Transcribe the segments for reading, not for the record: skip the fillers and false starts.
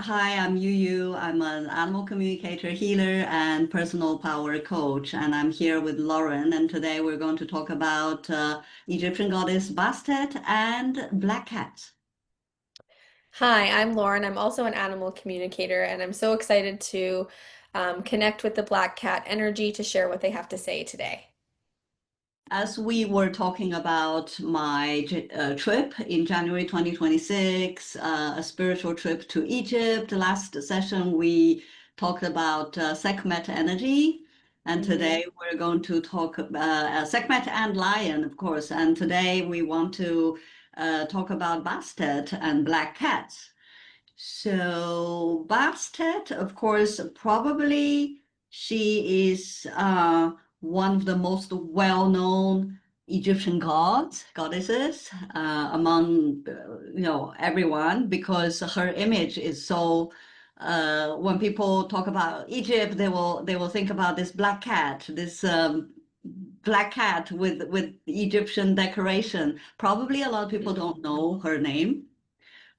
Hi, I'm YuYu. I'm an animal communicator, healer, and personal power coach. And I'm here with Lauren. And today we're going to talk about Egyptian goddess Bastet and black cats. Hi, I'm Lauren. I'm also an animal communicator, and I'm so excited to connect with the Black Cat energy to share what they have to say today. As we were talking about my trip in January 2026, a spiritual trip to Egypt, last session we talked about Sekhmet energy. And Hmm. today we're going to talk Sekhmet and lion, of course. And today we want to talk about Bastet and black cats. So Bastet, of course, probably she is one of the most well-known Egyptian goddesses among everyone because her image is so. When people talk about Egypt, they will think about this black cat, this black cat with Egyptian decoration. Probably a lot of people don't know her name,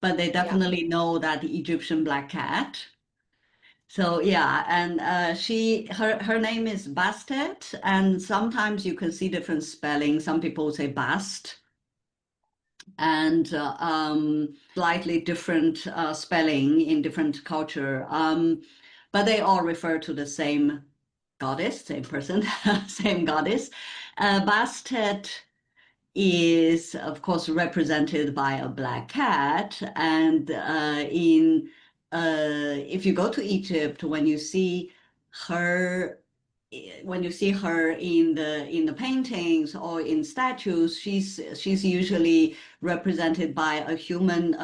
but they Yeah. definitely know that the Egyptian black cat. So yeah, and her name is Bastet, and sometimes you can see different spelling. Some people say Bast, and slightly different spelling in different culture. But they all refer to the same goddess, same person, same goddess. Bastet is, of course, represented by a black cat. And if you go to Egypt, her, when you see her in the paintings or in statues, she's usually represented by a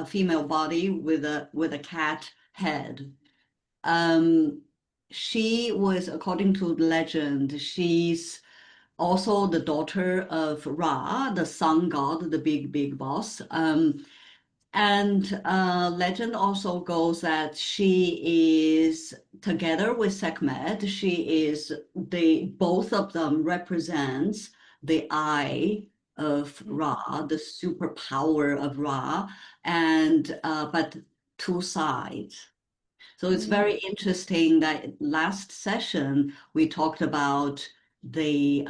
female body with a cat head. Um, she was, according to legend, she's also the daughter of Ra, the sun god, the big boss. And legend also goes that she is together with Sekhmet. She is both of them represents the eye of Ra, the superpower of Ra, and but two sides. So it's Mm-hmm. very interesting that last session we talked about the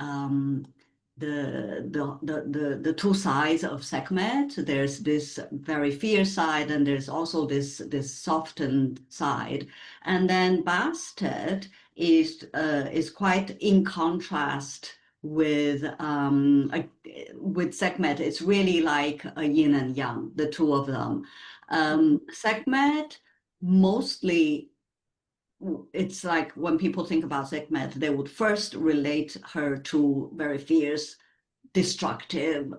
the two sides of Sekhmet. There's this very fierce side, and there's also this softened side. And then Bastet is quite in contrast with Sekhmet. It's really like a yin and yang, the two of them. Sekhmet mostly, it's like when people think about Sekhmet, they would first relate her to very fierce, destructive,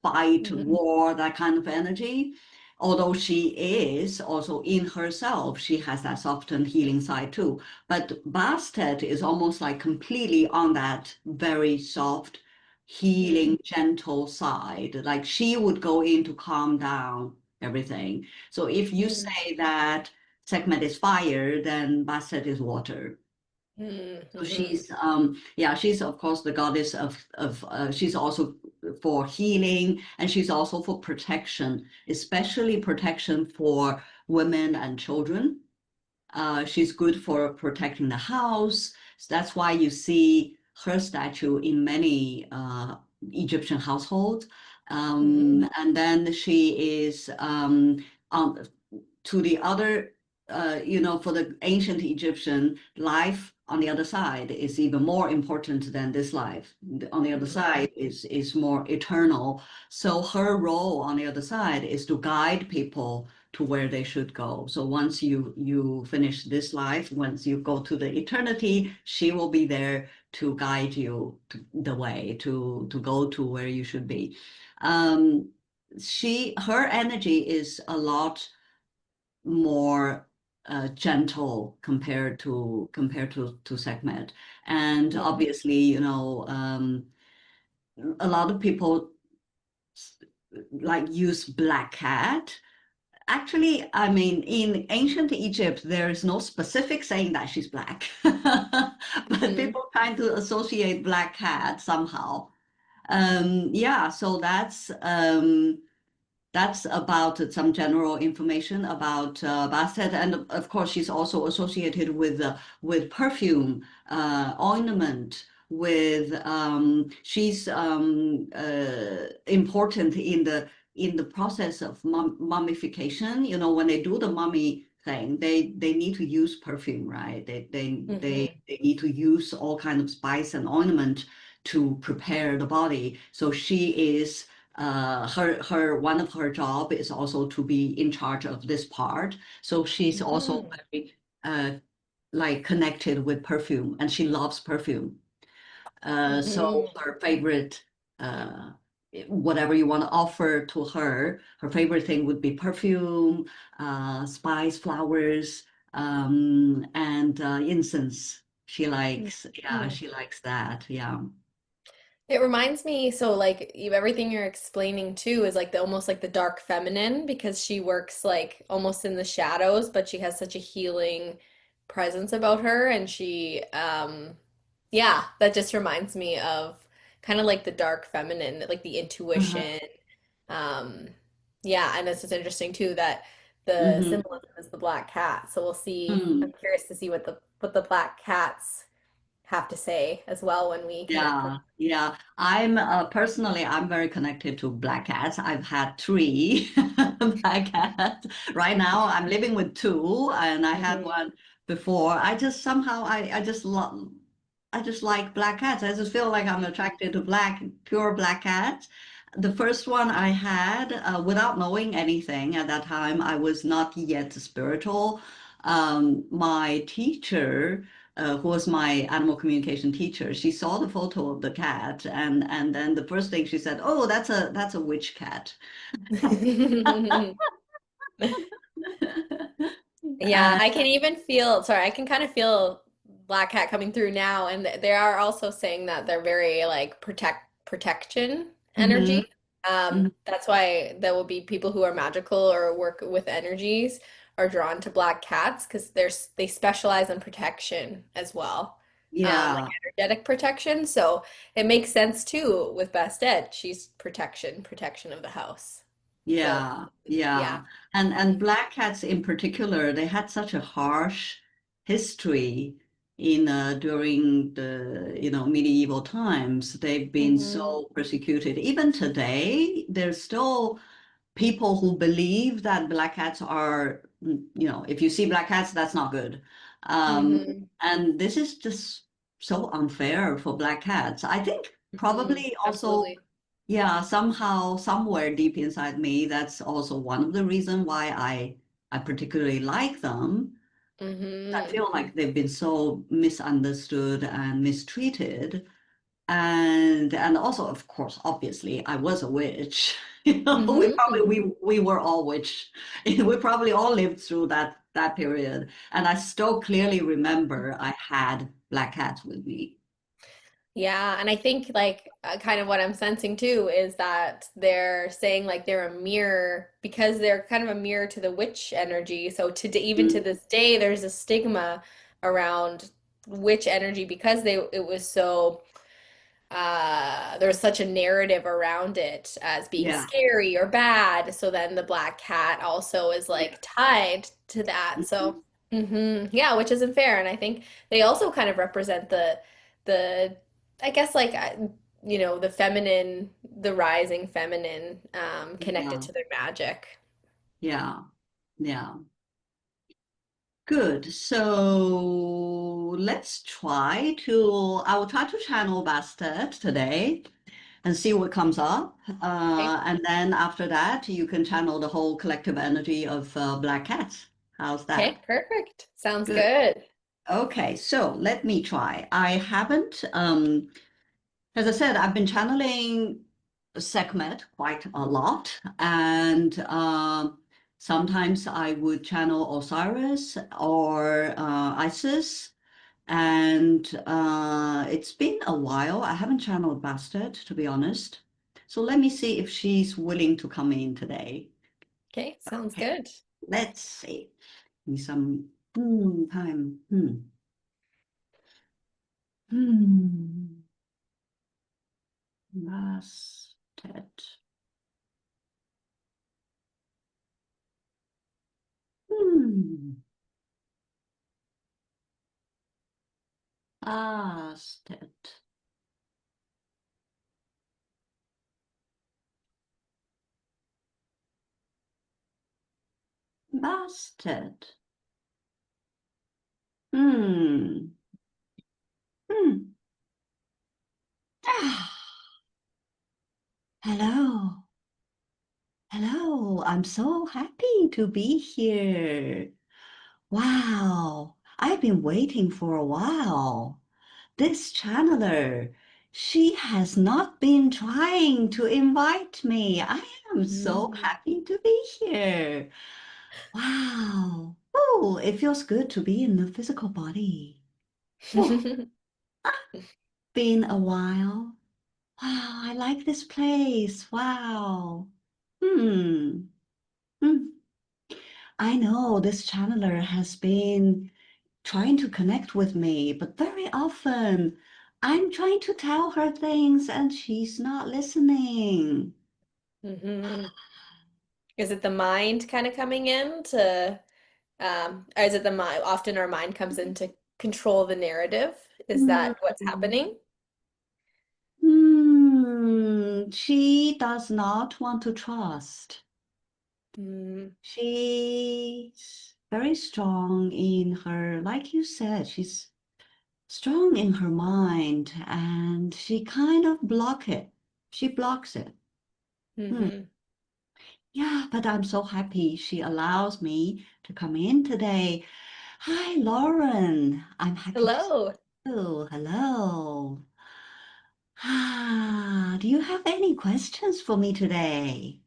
fight, Mm-hmm. war, that kind of energy. Although she is also in herself, she has that soft and healing side too. But Bastet is almost like completely on that very soft, healing, gentle side. Like she would go in to calm down everything. So if you Mm-hmm. say that Sekhmet is fire, then Bastet is water. So Mm-hmm. she's of course the goddess she's also for healing, and she's also for protection, especially protection for women and children. She's good for protecting the house. So that's why you see her statue in many Egyptian households. Mm-hmm. And then she is on to the other, for the ancient Egyptian, life on the other side is even more important than this life. On the other side is more eternal. So her role on the other side is to guide people to where they should go. So once you finish this life, once you go to the eternity, she will be there to guide you to the way to go to where you should be. Um, her energy is a lot more gentle compared to Sekhmet. And Yeah. obviously, a lot of people like use black cat. Actually, I mean, in ancient Egypt, there is no specific saying that she's black, but Mm-hmm. people trying to associate black cat somehow. Yeah, so that's that's about some general information about Bastet, and of course, she's also associated with perfume, ornament. She's important in the process of mummification. You know, when they do the mummy thing, they need to use perfume, right? Hmm. They need to use all kind of spice and ornament to prepare the body. So she is her one of her job is also to be in charge of this part. So she's also Hmm. very like connected with perfume, and she loves perfume. So Hmm. her favorite, uh, whatever you want to offer to her, her favorite thing would be perfume, spice, flowers, and incense. She likes, yeah, Hmm. she likes that. Yeah. It reminds me, so like everything you're explaining too is like the almost like the dark feminine because she works like almost in the shadows, but she has such a healing presence about her and she yeah, that just reminds me of kind of like the dark feminine, like the Uh-huh. intuition. Um yeah, and it's just interesting too that the Hmm. symbolism is the black cat. So we'll see. I'm Mm. curious to see what the black cats have to say as well when we connect with. Yeah, yeah. I'm personally, I'm very connected to black cats. I've had three black cats. Right now, I'm living with two, and I had Mhm. one before. I just somehow, I just love, I just like black cats. I just feel like I'm attracted to pure black cats. The first one I had, without knowing anything at that time, I was not yet spiritual. My teacher who was my animal communication teacher, she saw the photo of the cat, and then the first thing she said, "Oh, that's a witch cat." Yeah, I can even feel, sorry, I can kind of feel Black Cat coming through now, and they are also saying that they're very like protection Hmm. energy. That's why there will be people who are magical or work with energies are drawn to black cats because they specialize in protection as well, like Yeah. energetic protection. So it makes sense too with Bastet. She's protection of the house. So Yeah, yeah. yeah. And black cats in particular, they had such a harsh history in during the, you know, medieval times. They've been Hmm. so persecuted. Even today, there's still people who believe that black cats are, you know, if you see black cats, that's not good. Hmm. And this is just so unfair for black cats. I think Hmm. probably also Absolutely. yeah, somehow, somewhere deep inside me, that's also one of the reasons why I particularly like them. I Hmm. feel like they've been so misunderstood and mistreated. And also, of course, obviously, I was a witch. You know, Hmm. we were all witch. We probably all lived through that period. And I still clearly remember I had black cats with me. Yeah, and I think like kind of what I'm sensing too is that they're saying like they're a mirror because they're kind of a mirror to the witch energy. So even to Mm. this day, there's a stigma around witch energy because it was so there's such a narrative around it as being Yeah. scary or bad. So then the black cat also is Yeah. like tied to that. So, Mhm. yeah, which isn't fair. And I think they also kind of represent the, I guess like, the feminine, the rising feminine, connected Yeah. to their magic. Yeah. Yeah. Good. So I will try to channel Bastet today and see what comes up. Okay. And then after that, you can channel the whole collective energy of Black Cats. How's Okay, that? perfect. Sounds Good. good. Okay, so let me try. I haven't, as I said, I've been channeling Sekhmet quite a lot, and sometimes I would channel Osiris or Isis, and it's been a while. I haven't channeled Bastet, to be honest. So let me see if she's willing to come in today. Okay, sounds Okay, good. let's see. Give me some time. Hmm. Bastet. Hmm. Bastet. Bastet. Hmm. Hmm. Ah. Hello. Hello. I'm so happy to be here. Wow. I've been waiting for a while. This channeler, she has not been trying to invite me. I am so Mm. happy to be here. Wow. Oh, it feels good to be in the physical body. Oh, been a while. Wow, I like this place. Wow. Hmm. Hmm. I know this channeler has been trying to connect with me, but very often I'm trying to tell her things and she's not listening. hmm Is it the mind kind of coming in to, or is it the mind? Often our mind comes in to control the narrative. Is Hmm. that what's happening? She does not want to trust. Mm, She's very strong in her, like you said, she's strong in her mind and she kind of block it. She blocks it. Hmm. hmm Yeah, but I'm so happy she allows me to come in today. Hi, Lauren. I'm happy to see Hello. you. Hello. Ah, do you have any questions for me today?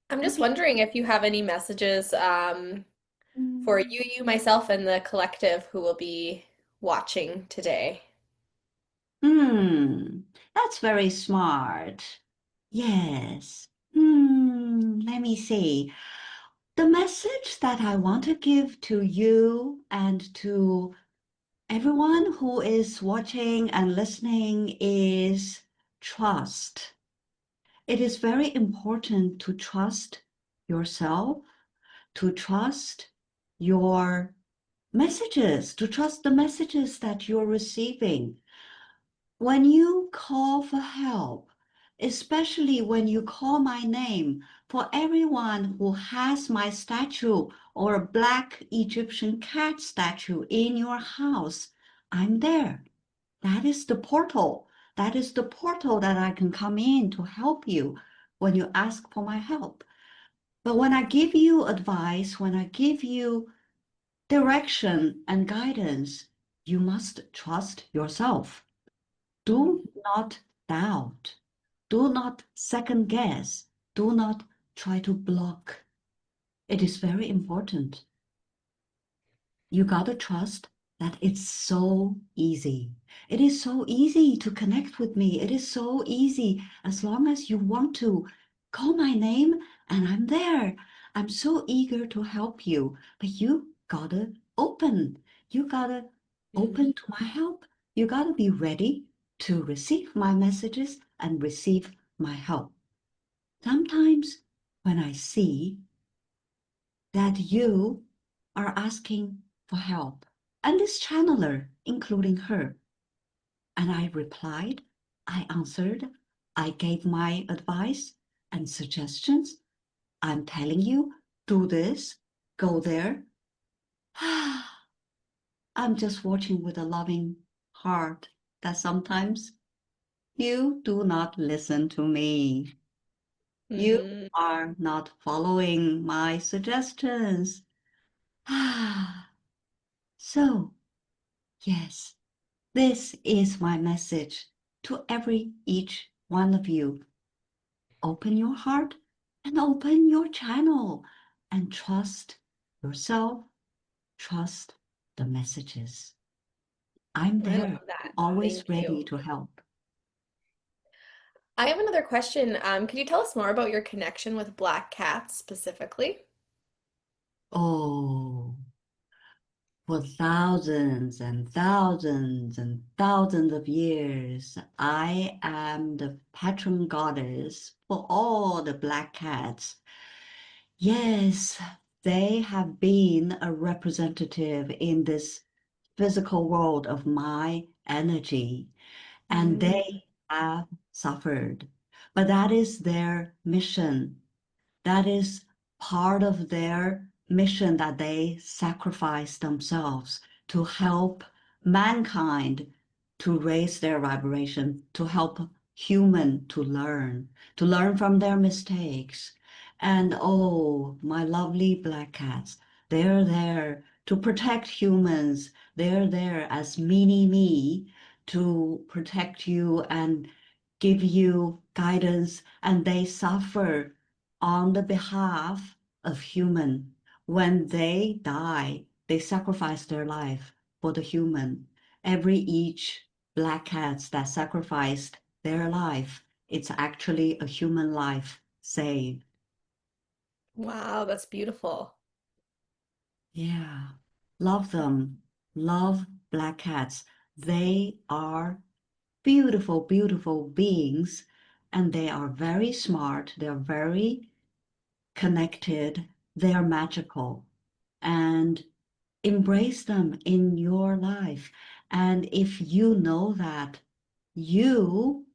I'm What just do you- wondering if you have any messages for Mm, you, myself, and the collective who will be watching today. Hmm, that's very smart. Yes. Let me see. The message that I want to give to you and to everyone who is watching and listening is trust. It is very important to trust yourself, to trust your messages, to trust the messages that you're receiving. When you call for help, especially when you call my name, for everyone who has my statue or a black Egyptian cat statue in your house, I'm there. That is the portal. That is the portal that I can come in to help you when you ask for my help. But when I give you advice, when I give you direction and guidance, you must trust yourself. Do not doubt. Do not second guess. Do not try to block. It is very important. You gotta trust that it's so easy. It is so easy to connect with me. It is so easy as long as you want to call my name and I'm there. I'm so eager to help you, but you gotta open. You gotta Mhm. open to my help. You gotta be ready to receive my messages and receive my help. Sometimes when I see that you are asking for help. And this channeler, including her. And I replied, I answered, I gave my advice and suggestions. I'm telling you, do this, go there. I'm just watching with a loving heart that sometimes you do not listen to me. You Mhm. are not following my suggestions. So, yes, this is my message to each one of you. Open your heart and open your channel and trust yourself, trust the messages. I'm I love there, that. always Thank ready you. to help. I have another question. Can you tell us more about your connection with black cats specifically? Oh, for thousands and thousands and thousands of years, I am the patron goddess for all the black cats. Yes, they have been a representative in this physical world of my energy, and Mm, they have suffered. But that is their mission. That is part of their mission that they sacrifice themselves to help mankind to raise their vibration, to help human to learn from their mistakes. And oh, my lovely black cats, they're there to protect humans. They're there as mini me to protect you and give you guidance, and they suffer on the behalf of human. When they die, they sacrifice their life for the human. Every each black cats that sacrificed their life, it's actually a human life saved. wow, that's beautiful. Yeah. Love them. Love black cats. They are beautiful, beautiful beings, and they are very smart. They're very connected. They are magical. And embrace them in your life. And if you know that, you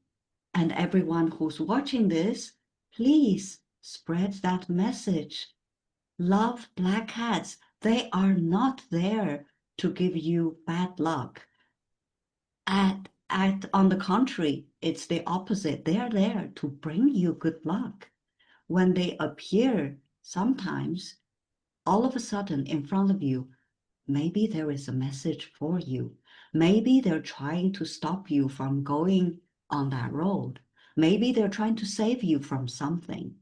and everyone who's watching this, please spread that message. Love black cats. They are not there to give you bad luck. On the contrary, it's the opposite. They're there to bring you good luck. When they appear, sometimes all of a sudden in front of you, maybe there is a message for you. Maybe they're trying to stop you from going on that road. Maybe they're trying to save you from something.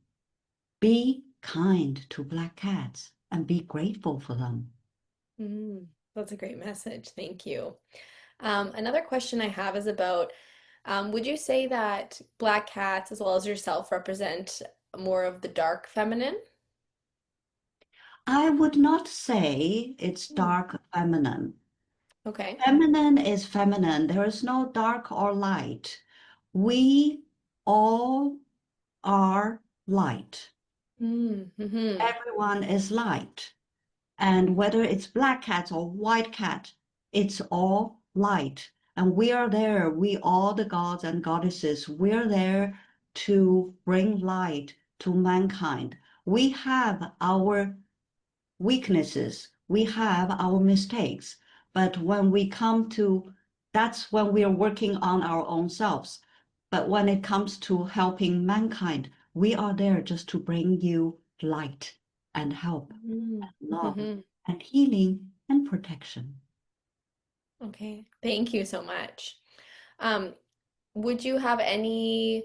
Be kind to black cats and be grateful for them. Mm, that's a great message. Thank you. Another question I have is about, would you say that black cats, as well as yourself, represent more of the dark feminine? I would not say it's Hmm. dark feminine. Okay. Feminine is feminine. There is no dark or light. We all are light. Mm-hmm. Everyone is light. And whether it's black cat or white cat, it's all light. And we are there. We all the gods and goddesses. We're there to bring light to mankind. We have our weaknesses, we have our mistakes. But when we come to, that's when we are working on our own selves. But when it comes to helping mankind, we are there just to bring you light and help and love Mm-hmm. and healing and protection. Okay. Thank you so much. Um, would you have any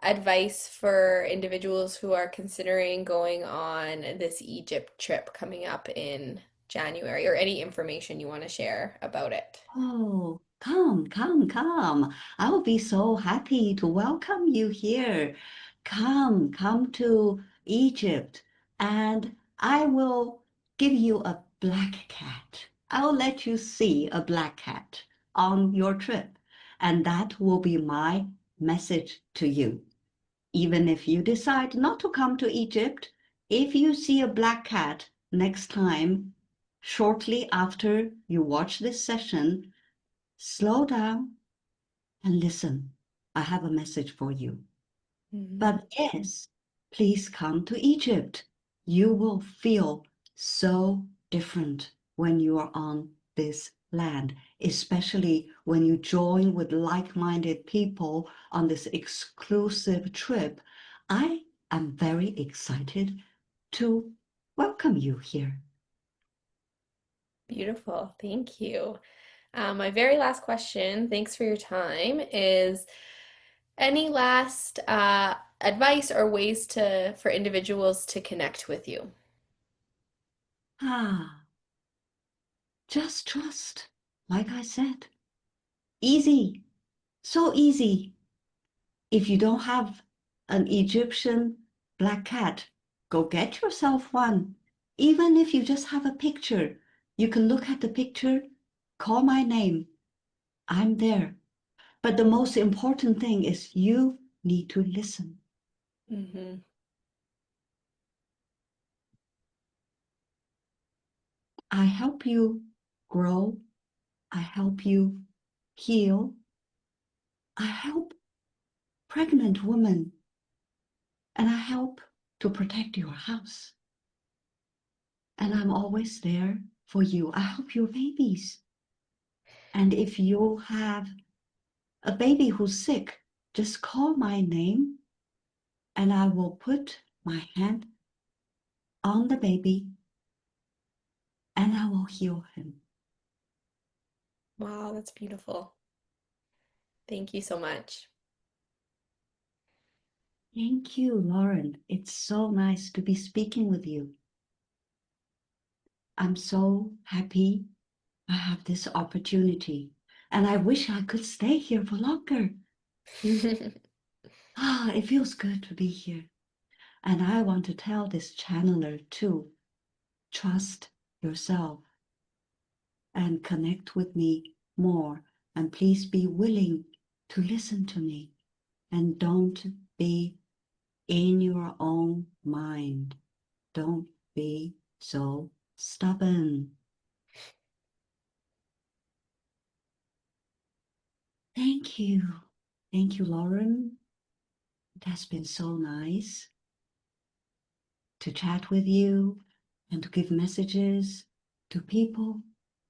advice for individuals who are considering going on this Egypt trip coming up in January, or any information you want to share about it? Oh, come, come, come. I will be so happy to welcome you here. Come to Egypt, and I will give you a black cat. I'll let you see a black cat on your trip, and that will be my message to you. Even if you decide not to come to Egypt, if you see a black cat next time, shortly after you watch this session, slow down and listen. I have a message for you. Mhm. But yes, please come to Egypt. You will feel so different when you are on this land, especially when you join with like-minded people on this exclusive trip. I am very excited to welcome you here. Beautiful. Thank you. My very last question, thanks for your time, is any last advice or ways to for individuals to connect with you? Ah, just trust. Like I said, easy, so easy. If you don't have an Egyptian black cat, go get yourself one. Even if you just have a picture, you can look at the picture, call my name. I'm there. But the most important thing is you need to listen. Hmm. I help you grow. I help you heal. I help pregnant women and I help to protect your house. And I'm always there for you. I help your babies. And if you have a baby who's sick, just call my name and I will put my hand on the baby and I will heal him. Wow, that's beautiful. Thank you so much. Thank you, Lauren. It's so nice to be speaking with you. I'm so happy I have this opportunity and I wish I could stay here for longer. Ah, it feels good to be here. And I want to tell this channeler too, trust yourself and connect with me more. And please be willing to listen to me and don't be in your own mind. Don't be so stubborn. Thank you. Thank you, Lauren. It has been so nice to chat with you and to give messages to people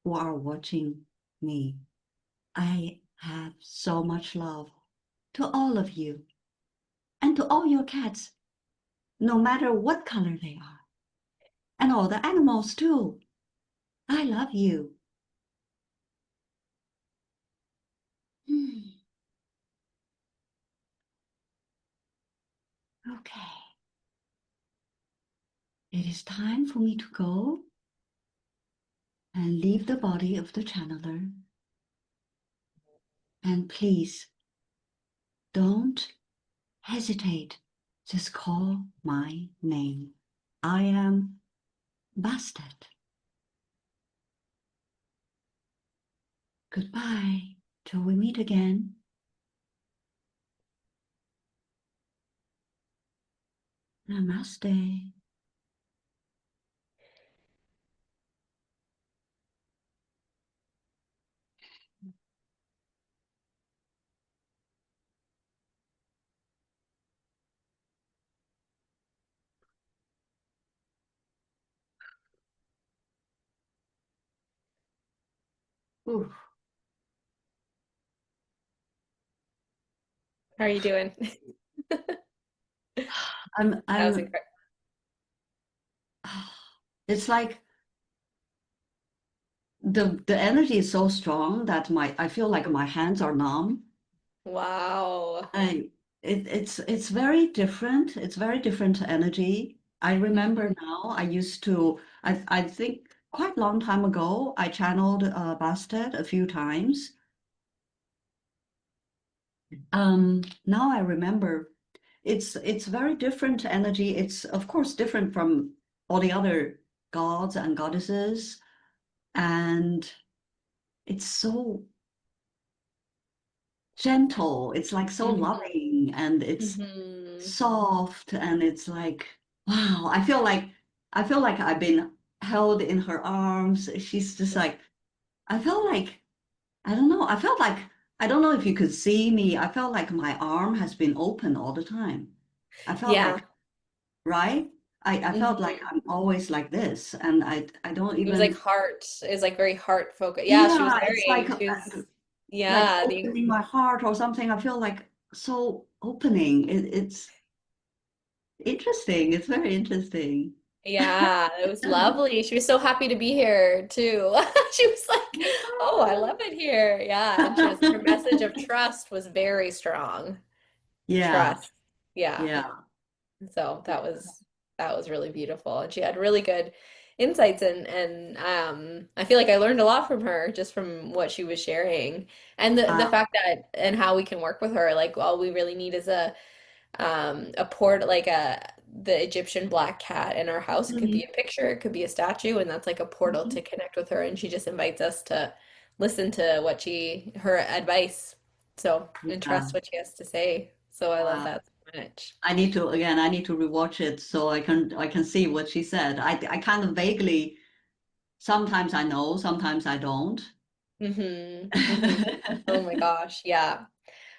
who are watching me. I have so much love to all of you and to all your cats, no matter what color they are, and all the animals too. I love you. Hmm. Okay, it is time for me to go and leave the body of the channeler. And please don't hesitate. Just call my name. I am Bastet. Goodbye till we meet again. Namaste. Ooh, How are you doing? I'm, That was I'm, incredible. it's like the energy is so strong that I feel like my hands are numb. Wow. I, it's very different. It's very different energy. I remember Mhm. now, I think quite a long time ago, I channeled Bastet a few times. Now I remember it's very different energy. It's of course different from all the other gods and goddesses, and it's so gentle. It's like so Mhm. loving, and it's Mhm. soft, and it's like wow. I feel like I've been held in her arms. She's just like I felt like I don't know. I felt like I don't know if you could see me. I felt like my arm has been open all the time. I felt Yeah. like right? I felt like Mhm. I'm always like this, and I don't It was like even. heart, is like very heart focused. Yeah, Yeah, it's she was, like yeah, the, opening my heart or something. I feel like so opening. It's interesting. It's very interesting. yeah, it was lovely. She was so happy to be here too. She was like, oh, I love it here. Yeah. And she was, her message of trust was very strong. Yeah, Trust. Yeah. yeah. So that was really beautiful. And she had really good insights and I feel like I learned a lot from her just from what she was sharing. And the Uh, fact that and how we can work with her, like all we really need is a port like a the Egyptian black cat in our house. It could be mhm, a picture, it could be a statue, and that's like a portal mhm. to connect with her. And she just invites us to listen to what her advice. So, and Yeah. trust what she has to say. So I love Wow. that so much. I need to rewatch it so I can see what she said. I kind of vaguely Sometimes I know, sometimes I don't. Mm-hmm. Mm-hmm. Oh my gosh, yeah.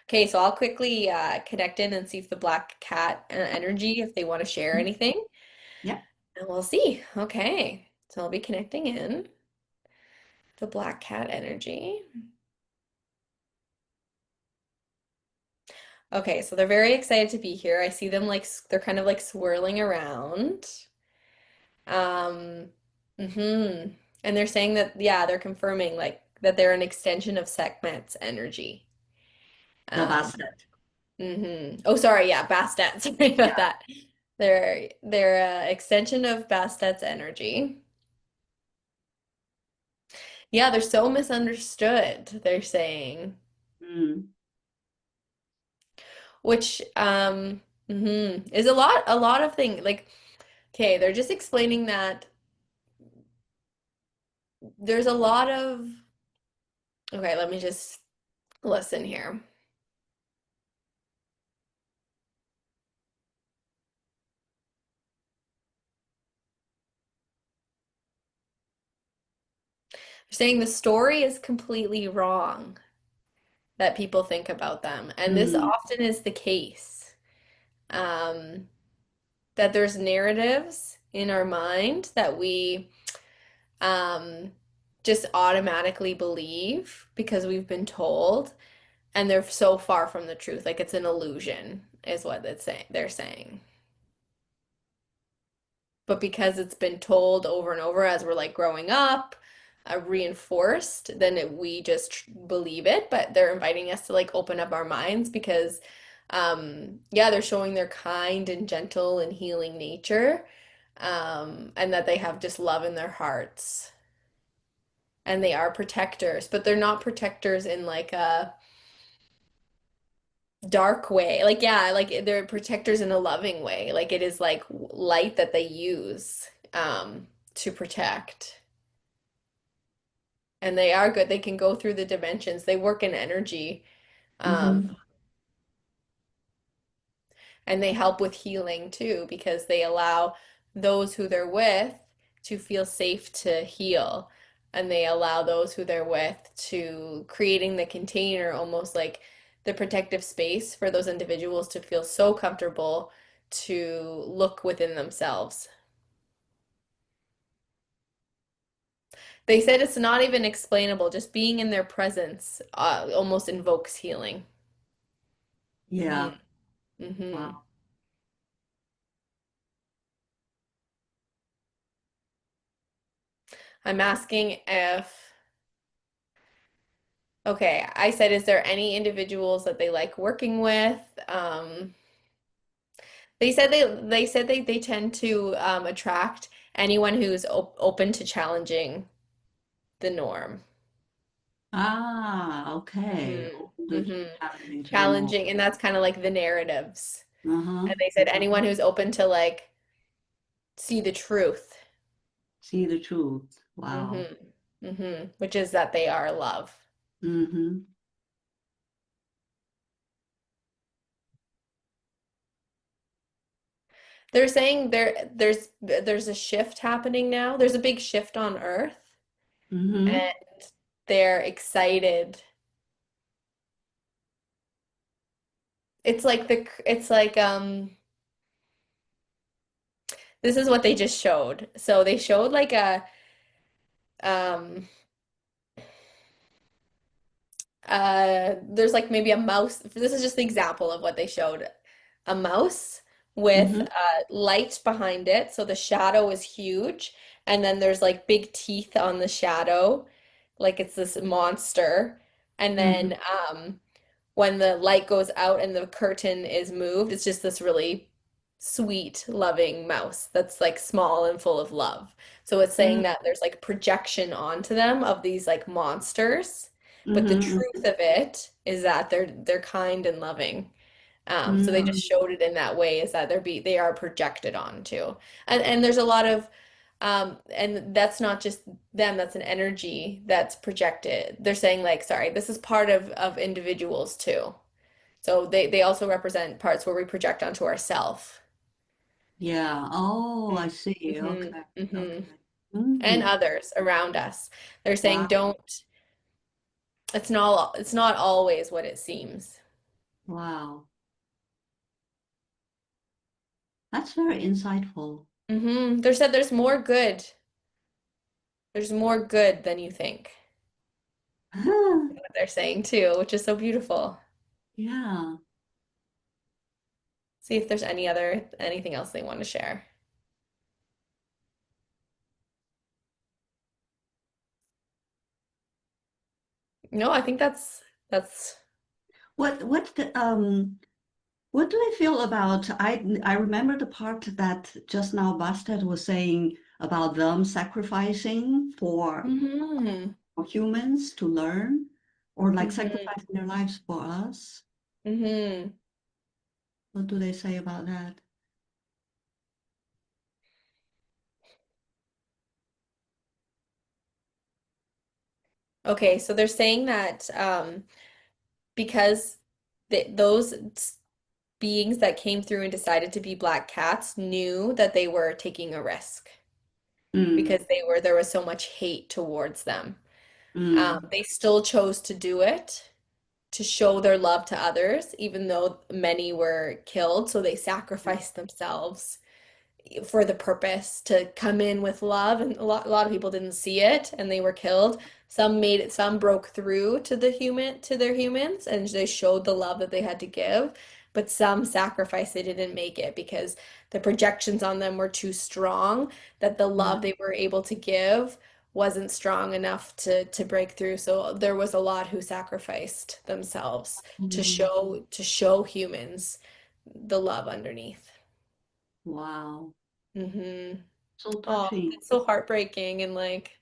Okay, so I'll quickly connect in and see if the black cat energy, if they want to share anything, Yeah, and we'll see. Okay, so I'll be connecting in the black cat energy. Okay, so they're very excited to be here. I see them like they're kind of like swirling around. Um, mm-hmm. And they're saying that, yeah, they're confirming like that they're an extension of Sekhmet's energy. the Um, basket. mm-hmm. Oh, sorry, yeah, Bastet. Sorry about Yeah. that. They're a extension of Bastet's energy. Yeah, they're so misunderstood, they're saying. Mm, Which is a lot of things like okay, they're just explaining that there's a lot of okay, let me just listen here. They're saying the story is completely wrong that people think about them. And this mm, often is the case. Um, that there's narratives in our mind that we um, just automatically believe because we've been told, and they're so far from the truth. Like it's an illusion, is what they're saying. But because it's been told over and over as we're like growing up, reinforced, then we just believe it. But they're inviting us to like open up our minds because, yeah, they're showing their kind and gentle and healing nature, and that they have just love in their hearts. And they are protectors, but they're not protectors in like a dark way. Like, yeah, like they're protectors in a loving way. Like it is like light that they use to protect. And they are good. They can go through the dimensions. They work in energy. mm-hmm. Um, and they help with healing too, because they allow those who they're with to feel safe to heal. And they allow those who they're with to creating the container, almost like the protective space for those individuals to feel so comfortable to look within themselves. They said it's not even explainable, just being in their presence almost invokes healing. Yeah. Hmm. Hmm. Wow. I'm asking if, okay, I said, is there any individuals that they like working with? They said they tend to attract anyone who's open to challenging the norm. Ah, okay. Hmm. The Hmm. challenging to the norm. Challenging, and that's kind of like the narratives. Uh-huh. And they said anyone who's open to like see the truth. See the truth. Wow. Hmm. Hmm. Which is that they are love. Mm-hmm. They're saying there's a shift happening now. There's a big shift on Earth, Mm-hmm. and they're excited. It's like this is what they just showed. So they showed like a um there's like maybe a mouse. This is just the example of what they showed. A mouse with Mm-hmm. light behind it, so the shadow is huge, and then there's like big teeth on the shadow, like it's this monster. And Mm-hmm. then when the light goes out and the curtain is moved, it's just this really sweet, loving mouse that's like small and full of love. So it's saying that there's like projection onto them of these like monsters, but the Mm-hmm. truth of it is that they're kind and loving. So they just Mm-hmm. showed it in that way is that they are projected onto. And there's a lot of and that's not just them, that's an energy that's projected. They're saying like, sorry, this is part of individuals too. So they also represent parts where we project onto ourself. Yeah. Oh, I see. Mm-hmm. Okay. Mm-hmm. Okay. and Mm, others around us. They're saying wow. don't, it's not always what it seems. Wow. That's very insightful. They said there's more good. There's more good than you think. What they're saying too, which is so beautiful. Yeah. See if there's anything else they want to share. No, I think that's What what the, what do I feel about I remember the part that just now Bastet was saying about them sacrificing hmm for humans to learn or like hmm sacrificing their lives for us. hmm What do they say about that? Okay, so they're saying that because those beings that came through and decided to be black cats knew that they were taking a risk Mm, because there was so much hate towards them. mm, They still chose to do it to show their love to others, even though many were killed. So they sacrificed themselves for the purpose to come in with love, and a lot of people didn't see it and they were killed. Some made it, some broke through to their humans and they showed the love that they had to give, but some sacrificed, they didn't make it because the projections on them were too strong, that the yeah. love they were able to give wasn't strong enough to break through. So there was a lot who sacrificed themselves Mm, to show humans the love underneath. wow. Mm-hmm. So Oh, touching. it's so heartbreaking and like,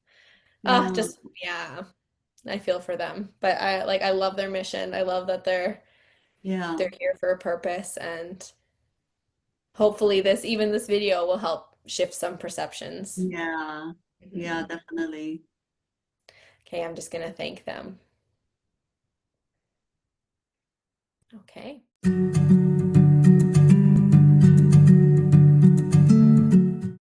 ah, Yeah. just yeah, I feel for them. But I love their mission. I love that Yeah. they're here for a purpose, and hopefully this video will help shift some perceptions. Yeah. Yeah, Hmm. definitely. Okay, I'm just gonna thank them. Okay.